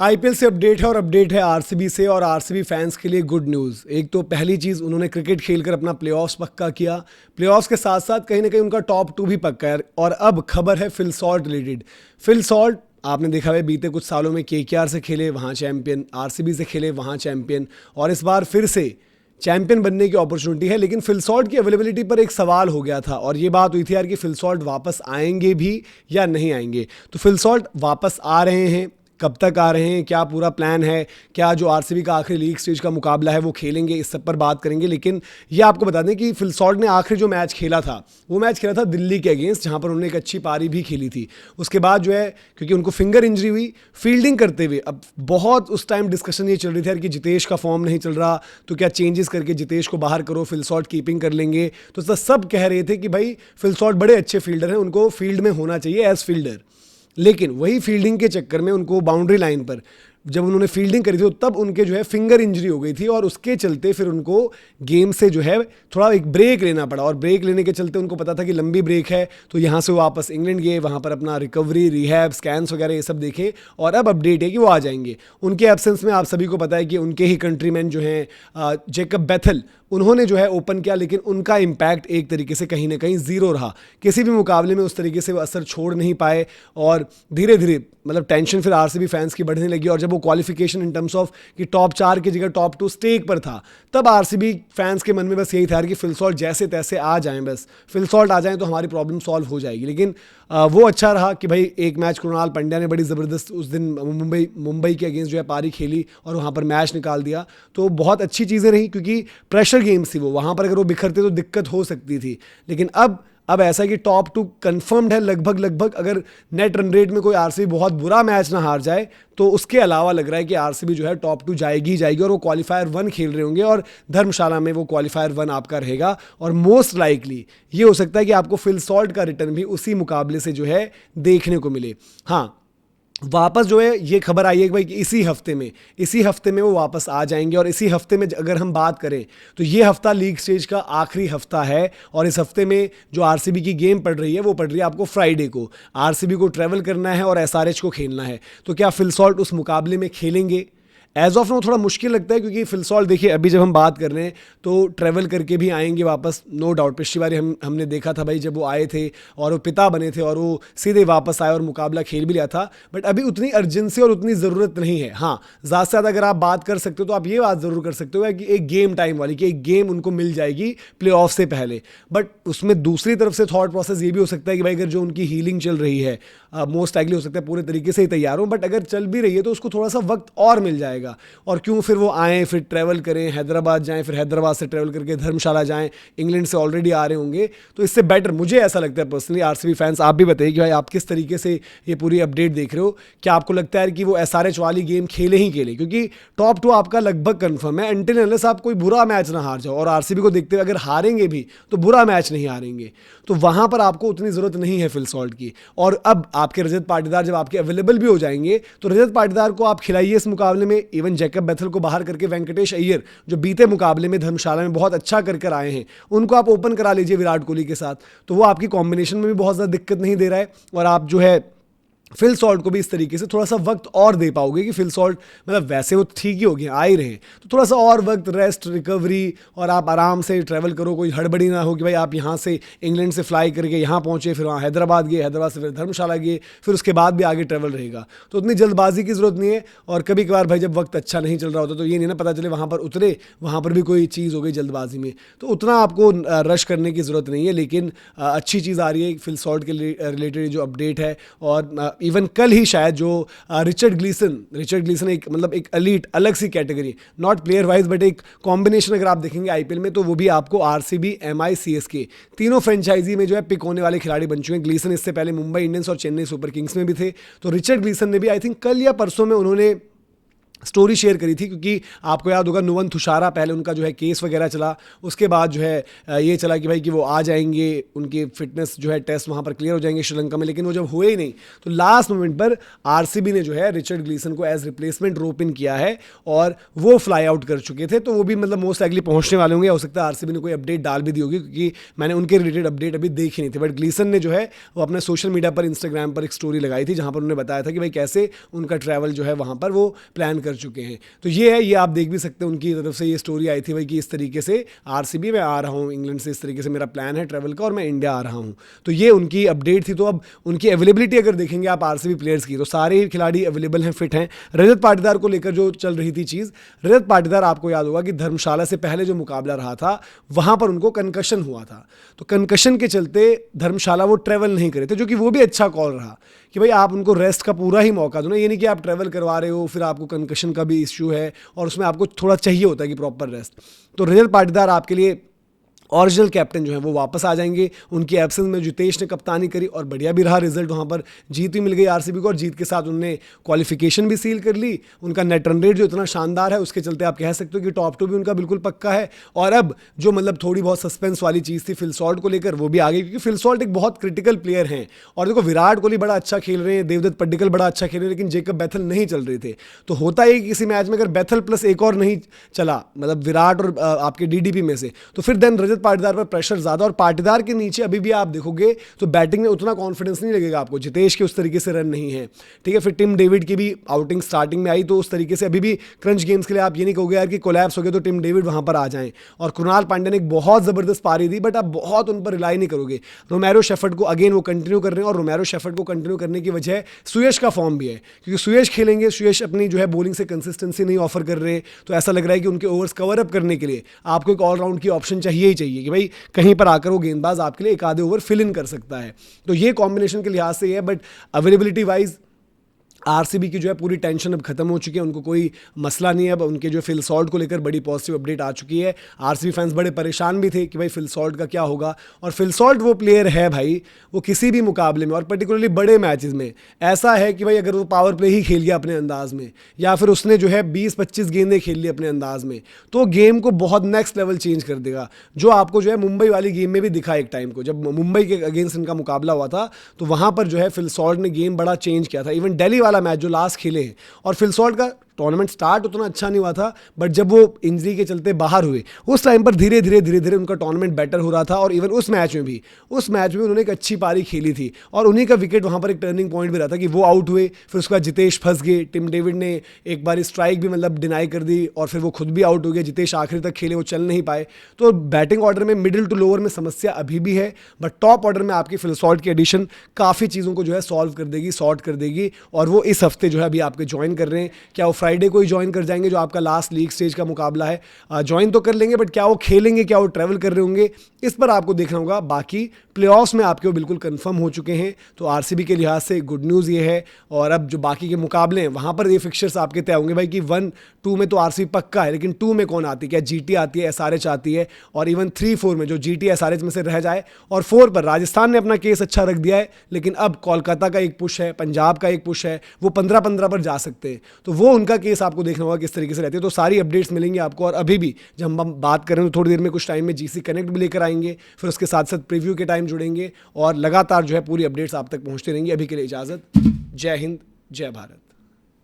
IPL से update है और अपडेट है आरसीबी से। और आरसीबी फैंस के लिए गुड न्यूज़। एक तो पहली चीज़, उन्होंने क्रिकेट खेलकर अपना प्लेऑफ्स पक्का किया। प्लेऑफ्स के साथ साथ कहीं ना कहीं उनका टॉप 2 भी पक्का है। और अब खबर है Phil Salt related. Phil Salt आपने देखा है बीते कुछ सालों में केकेआर से खेले वहाँ चैंपियन, आरसीबी से खेले वहाँ चैंपियन, और इस बार फिर से चैंपियन बनने की अपॉर्चुनिटी है। लेकिन फिल सॉल्ट की अवेलेबिलिटी पर एक सवाल हो गया था और ये बात हुई थी यार कि फिल सॉल्ट वापस आएंगे भी या नहीं आएंगे। तो फिल सॉल्ट वापस आ रहे हैं। कब तक आ रहे हैं, क्या पूरा प्लान है, क्या जो आरसीबी का आखिरी लीग स्टेज का मुकाबला है वो खेलेंगे, इस सब पर बात करेंगे। लेकिन ये आपको बता दें कि फिल सॉल्ट ने आखिरी जो मैच खेला था वो मैच खेला था दिल्ली के अगेंस्ट, जहां पर उन्होंने एक अच्छी पारी भी खेली थी। उसके बाद जो है, क्योंकि उनको फिंगर इंजरी हुई फील्डिंग करते हुए, अब बहुत उस टाइम डिस्कशन ये चल रही थी यार कि जितेश का फॉर्म नहीं चल रहा, तो क्या चेंजेस करके जितेश को बाहर करो, फिल सॉल्ट कीपिंग कर लेंगे। तो सब कह रहे थे कि भाई फिल सॉल्ट बड़े अच्छे फील्डर हैं, उनको फील्ड में होना चाहिए एज फील्डर। लेकिन वही फील्डिंग के चक्कर में उनको बाउंड्री लाइन पर जब उन्होंने फील्डिंग करी थी तो तब उनके जो है फिंगर इंजरी हो गई थी, और उसके चलते फिर उनको गेम से जो है थोड़ा एक ब्रेक लेना पड़ा। और ब्रेक लेने के चलते उनको पता था कि लंबी ब्रेक है, तो यहाँ से वो वापस इंग्लैंड गए, वहाँ पर अपना रिकवरी, रिहैब, स्कैन्स वगैरह ये सब देखे, और अब अपडेट है कि वो आ जाएंगे। उनके एब्सेंस में आप सभी को पता है कि उनके ही कंट्रीमैन जो हैं जेकब बैथल, उन्होंने जो है ओपन किया, लेकिन उनका इम्पैक्ट एक तरीके से कहीं ना कहीं जीरो रहा। किसी भी मुकाबले में उस तरीके से वो असर छोड़ नहीं पाए, और धीरे धीरे मतलब टेंशन फिर आरसीबी फैंस की बढ़ने लगी। और जब वो क्वालिफिकेशन इन टर्म्स ऑफ कि टॉप 4 की जगह टॉप 2 स्टेक पर था, तब आरसीबी फैंस के मन में बस यही था कि फिल सॉल्ट जैसे तैसे आ जाएं, बस फिल सॉल्ट आ जाएं तो हमारी प्रॉब्लम सॉल्व हो जाएगी। लेकिन वो अच्छा रहा कि भाई एक मैच कृणाल पंड्या ने बड़ी ज़बरदस्त उस दिन मुंबई के अगेंस्ट जो है पारी खेली और वहाँ पर मैच निकाल दिया। तो बहुत अच्छी चीज़ें रही, क्योंकि प्रेशर गेम्स थी वो, वहाँ पर अगर वो बिखरते तो दिक्कत हो सकती थी। लेकिन अब ऐसा है कि टॉप 2 कंफर्म्ड है लगभग लगभग। अगर नेट रन रेट में कोई आरसीबी बहुत बुरा मैच ना हार जाए तो उसके अलावा लग रहा है कि आरसीबी जो है टॉप 2 जाएगी ही जाएगी, और वो क्वालिफायर 1 खेल रहे होंगे, और धर्मशाला में वो क्वालिफायर 1 आपका रहेगा। और मोस्ट लाइकली ये हो सकता है कि आपको फिल सॉल्ट का रिटर्न भी उसी मुकाबले से जो है देखने को मिले। हाँ, वापस जो है ये खबर आई है कि भाई कि इसी हफ्ते में वो वापस आ जाएंगे। और इसी हफ्ते में अगर हम बात करें तो ये हफ्ता लीग स्टेज का आखिरी हफ्ता है, और इस हफ्ते में जो आरसीबी की गेम पड़ रही है वो पड़ रही है आपको फ्राइडे को। आरसीबी को ट्रैवल करना है और एसआरएच को खेलना है। तो क्या फिल सॉल्ट उस मुकाबले में खेलेंगे? एज ऑफ नो थोड़ा मुश्किल लगता है, क्योंकि फिल सॉल्ट देखिए अभी जब हम बात कर रहे हैं तो ट्रैवल करके भी आएंगे वापस, नो डाउट। पिछली बार हमने देखा था भाई जब वो आए थे और वो पिता बने थे और वो सीधे वापस आए और मुकाबला खेल भी लिया था। बट अभी उतनी अर्जेंसी और उतनी ज़रूरत नहीं है। हाँ, ज़्यादा से ज़्यादा अगर आप बात कर सकते हो तो आप ये बात ज़रूर कर सकते हो कि एक गेम टाइम वाली, कि एक गेम उनको मिल जाएगी प्ले ऑफ से पहले। बट उसमें दूसरी तरफ से थॉट प्रोसेस ये भी हो सकता है कि भाई अगर जो उनकी हीलिंग चल रही है, मोस्ट लाइकली हो सकता है पूरे तरीके से ही तैयार हो, बट अगर चल भी रही है तो उसको थोड़ा सा वक्त और मिल जाएगा। और क्यों फिर वो आएँ, फिर ट्रैवल करें, हैदराबाद जाएं, फिर हैदराबाद से ट्रैवल करके धर्मशाला जाएं, इंग्लैंड से ऑलरेडी आ रहे होंगे। तो इससे बेटर मुझे ऐसा लगता है पर्सनली। आरसीबी फैंस आप भी बताइए कि भाई आप किस तरीके से ये पूरी अपडेट देख रहे हो। क्या आपको लगता है कि वो एसआरएच वाली गेम खेले ही खेले, क्योंकि टॉप 2 आपका लगभग कंफर्म है अनटिल अनलेस आप कोई बुरा मैच ना हार जाओ। और आरसीबी को देखते हुए अगर हारेंगे भी तो बुरा मैच नहीं हारेंगे, तो वहां पर आपको उतनी जरूरत नहीं है फिल सॉल्ट की। और अब आपके रजत पाटीदार जब आपके अवेलेबल भी हो जाएंगे तो रजत पाटीदार को आप खिलाइए इस मुकाबले में। इवन जैकब बैथल को बाहर करके वेंकटेश अय्यर, जो बीते मुकाबले में धर्मशाला में बहुत अच्छा कर आए हैं, उनको आप ओपन करा लीजिए विराट कोहली के साथ। तो वो आपकी कॉम्बिनेशन में भी बहुत ज़्यादा दिक्कत नहीं दे रहा है, और आप जो है फिल सॉल्ट को भी इस तरीके से थोड़ा सा वक्त और दे पाओगे कि फिल सॉल्ट मतलब वैसे वो ठीक ही हो गए, आ ही रहे हैं, तो थोड़ा सा और वक्त, रेस्ट, रिकवरी, और आप आराम से ट्रैवल करो। कोई हड़बड़ी ना हो कि भाई आप यहाँ से इंग्लैंड से फ्लाई करके यहाँ पहुँचे, फिर वहाँ हैदराबाद गए, हैदराबाद से फिर धर्मशाला गए, फिर उसके बाद भी आगे ट्रैवल रहेगा। तो उतनी जल्दबाजी की ज़रूरत नहीं है। और कभी कभार भाई जब वक्त अच्छा नहीं चल रहा होता तो ये नहीं ना पता चले वहाँ पर उतरे, वहाँ पर भी कोई चीज़ हो गई जल्दबाजी में, तो उतना आपको रश करने की ज़रूरत नहीं है। लेकिन अच्छी चीज़ आ रही है फिल सॉल्ट के रिलेटेड जो अपडेट है। और इवन कल ही शायद जो रिचर्ड ग्लीसन एक मतलब एक एलीट अलग सी category, not player wise but एक कॉम्बिनेशन अगर आप देखेंगे आईपीएल में, तो वो भी आपको आरसीबी, एमआई, सीएसके तीनों फ्रेंचाइजी में जो है पिक होने वाले खिलाड़ी बन चुके हैं। ग्लीसन इससे पहले मुंबई इंडियंस और चेन्नई सुपर किंग्स में भी थे। तो रिचर्ड ग्लीसन ने भी आई थिंक कल या परसों में उन्होंने स्टोरी शेयर करी थी, क्योंकि आपको याद होगा नुवन थुशारा पहले उनका जो है केस वगैरह चला, उसके बाद जो है ये चला कि भाई कि वो आ जाएंगे, उनके फिटनेस जो है टेस्ट वहाँ पर क्लियर हो जाएंगे श्रीलंका में, लेकिन वो जब हुए ही नहीं तो लास्ट मोमेंट पर आरसीबी ने जो है रिचर्ड ग्लीसन को एज रिप्लेसमेंट रोप इन किया है और वो फ्लाई आउट कर चुके थे। तो वो भी मतलब मोस्ट लाइकली पहुँचने वाले होंगे, हो सकता है आरसीबी ने कोई अपडेट डाल भी दी होगी, क्योंकि मैंने उनके रिलेटेड अपडेट अभी देखी नहीं थी। बट ग्लीसन ने जो है वो अपने सोशल मीडिया पर इंस्टाग्राम पर एक स्टोरी लगाई थी जहाँ पर उन्होंने बताया था कि भाई कैसे उनका ट्रैवल जो है वहाँ पर वो प्लान कर चुके हैं। तो ये है, ये आप देख भी सकते हैं उनकी तरफ से ये स्टोरी आई थी भाई कि इस तरीके से आरसीबी में आ रहा हूँ इंग्लैंड से, इस तरीके से मेरा प्लान है ट्रैवल का और मैं इंडिया आ रहा हूँ। तो ये उनकी अपडेट थी। तो अब उनकी अवेलेबिलिटी अगर देखेंगे आप आरसीबी प्लेयर्स की, तो सारे ही खिलाड़ी अवेलेबल हैं, फिट हैं। रजत पाटीदार को लेकर जो चल रही थी चीज़, रजत पाटीदार आपको याद होगा कि धर्मशाला से पहले जो मुकाबला रहा था वहाँ पर उनको कंकशन हुआ था। तो कंकशन के चलते धर्मशाला वो ट्रैवल नहीं करे थे, जो कि वो भी अच्छा कॉल रहा कि भाई आप उनको रेस्ट का पूरा ही मौका दो ना, ये नहीं कि आप ट्रैवल करवा रहे हो फिर आपको कंकशन का भी इश्यू है और उसमें आपको थोड़ा चाहिए होता है कि प्रॉपर रेस्ट। तो रजत पाटीदार आपके लिए ओरिजिनल कैप्टन जो है वो वापस आ जाएंगे। उनकी एब्सेंस में जितेश ने कप्तानी करी और बढ़िया भी रहा रिजल्ट, वहाँ पर जीत भी मिल गई आरसीबी को और जीत के साथ उन्होंने क्वालिफिकेशन भी सील कर ली। उनका नेट रन रेट जो इतना शानदार है उसके चलते आप कह सकते हो कि टॉप 2 भी उनका बिल्कुल पक्का है। और अब जो मतलब थोड़ी बहुत सस्पेंस वाली चीज़ थी फिल सॉल्ट को लेकर, वो भी आ गई, क्योंकि फिल सॉल्ट एक बहुत क्रिटिकल प्लेयर हैं। और देखो विराट कोहली बड़ा अच्छा खेल रहे हैं, देवदत्त पड्डीकल बड़ा अच्छा खेल रहे हैं, लेकिन जेकब बैथल नहीं चल रहे थे। तो होता है कि किसी मैच में अगर बैथल प्लस एक और नहीं चला, मतलब विराट और आपके डीडीपी में से, तो फिर देन रजत पाटीदार पर प्रेशर ज़्यादा। और पाटीदार के नीचे अभी भी आप देखोगे तो बैटिंग में उतना कॉन्फिडेंस नहीं लगेगा आपको, जितेश के उस तरीके से रन नहीं है, ठीक है। फिर टिम डेविड की भी आउटिंग स्टार्टिंग में आई, तो उस तरीके से अभी भी क्रंच गेम्स के लिए आप ये नहीं कहोगे यार कि कोलैप्स हो गया तो टिम डेविड वहां पर आ जाएं। और कृणाल पांड्या ने एक बहुत ज़बरदस्त पारी दी, बट आप बहुत उन पर रिलाई नहीं करोगे। रोमेरो शेफर्ड को अगेन वो कंटिन्यू कर रहे हैं, और रोमेरो शेफर्ड को कंटिन्यू करने की वजह सुयश का फॉर्म भी है, क्योंकि सुयश खेलेंगे, सुयश अपनी जो है बॉलिंग से कंसिस्टेंसी नहीं ऑफर कर रहे, तो ऐसा लग रहा है कि उनके ओवर्स कवर अप करने के लिए आपको एक ऑलराउंड की ऑप्शन चाहिए ही चाहिए कि भाई कहीं पर आकर वो गेंदबाज आपके लिए एक आधे ओवर फिल इन कर सकता है। तो ये कॉम्बिनेशन के लिहाज से ये है, बट अवेलेबिलिटी वाइज आरसीबी की जो है पूरी टेंशन अब खत्म हो चुकी है, उनको कोई मसला नहीं है। अब उनके जो फिल सॉल्ट को लेकर बड़ी पॉजिटिव अपडेट आ चुकी है। आरसीबी फैंस बड़े परेशान भी थे कि भाई फिल सॉल्ट का क्या होगा, और फिल सॉल्ट वो प्लेयर है भाई, वो किसी भी मुकाबले में और पर्टिकुलरली बड़े मैचेस में ऐसा है कि भाई अगर वो पावर प्ले ही खेल गया अपने अंदाज में, या फिर उसने जो है 20-25 गेंदें खेल ली अपने अंदाज में, तो गेम को बहुत नेक्स्ट लेवल चेंज कर देगा। जो आपको जो है मुंबई वाली गेम में भी दिखा एक टाइम को, जब मुंबई के अगेंस्ट इनका मुकाबला हुआ था, तो वहाँ पर जो है फिल सॉल्ट ने गेम बड़ा चेंज किया था। इवन दिल्ली वाला मैच जो लास्ट खेले हैं, और फिल सॉल्ट का टूर्नामेंट स्टार्ट उतना अच्छा नहीं हुआ था, बट जब वो इंजरी के चलते बाहर हुए उस टाइम पर धीरे धीरे उनका टूर्नामेंट बेटर हो रहा था। और इवन उस मैच में उन्होंने एक अच्छी पारी खेली थी, और उन्हीं का विकेट वहाँ पर एक टर्निंग पॉइंट भी रहा था कि वो आउट हुए, फिर उसके बाद जितेश फंस गए, टिम डेविड ने एक बार स्ट्राइक भी मतलब डिनाई कर दी, और फिर वो खुद भी आउट हो गया, जितेश आखिरी तक खेले, वो चल नहीं पाए। तो बैटिंग ऑर्डर में मिडिल टू लोअर में समस्या अभी भी है, बट टॉप ऑर्डर में आपकी फिल सॉल्ट की एडिशन काफ़ी चीज़ों को जो है सॉल्व कर देगी, सॉर्ट कर देगी। और वो इस हफ्ते जो है अभी आपके ज्वाइन कर रहे हैं। क्या वो फ्राइडे को ही ज्वाइन कर जाएंगे, जो आपका लास्ट लीग स्टेज का मुकाबला है, ज्वाइन तो कर लेंगे, बट क्या वो खेलेंगे, क्या वो ट्रैवल कर रहे होंगे, इस पर आपको देखना होगा। बाकी प्लेऑफ्स में आपके वो बिल्कुल कंफर्म हो चुके हैं। तो आरसीबी के लिहाज से गुड न्यूज़ ये है। और अब जो बाकी के मुकाबले हैं वहाँ पर ये फिक्चर्स आपके तय होंगे भाई कि 1-2 में तो आरसीबी पक्का है, लेकिन 2 में कौन आती है, क्या जीटी आती है, एसआरएच आती है, और इवन 3-4 में जो जीटी एसआरएच में से रह जाए, और 4 पर राजस्थान ने अपना केस अच्छा रख दिया है, लेकिन अब कोलकाता का एक पुश है, पंजाब का एक पुश है, वो 15-15 पर जा सकते हैं। तो वो उनका केस आपको देखना होगा किस तरीके से रहती है। तो सारी अपडेट्स मिलेंगी आपको। और अभी भी जब हम बात करें तो थोड़ी देर में कुछ टाइम में जीसी कनेक्ट भी लेकर आएंगे, फिर उसके साथ साथ प्रीव्यू के टाइम जुड़ेंगे, और लगातार जो है पूरी अपडेट्स आप तक पहुंचती रहेंगी। अभी के लिए इजाज़त। जय हिंद, जय भारत।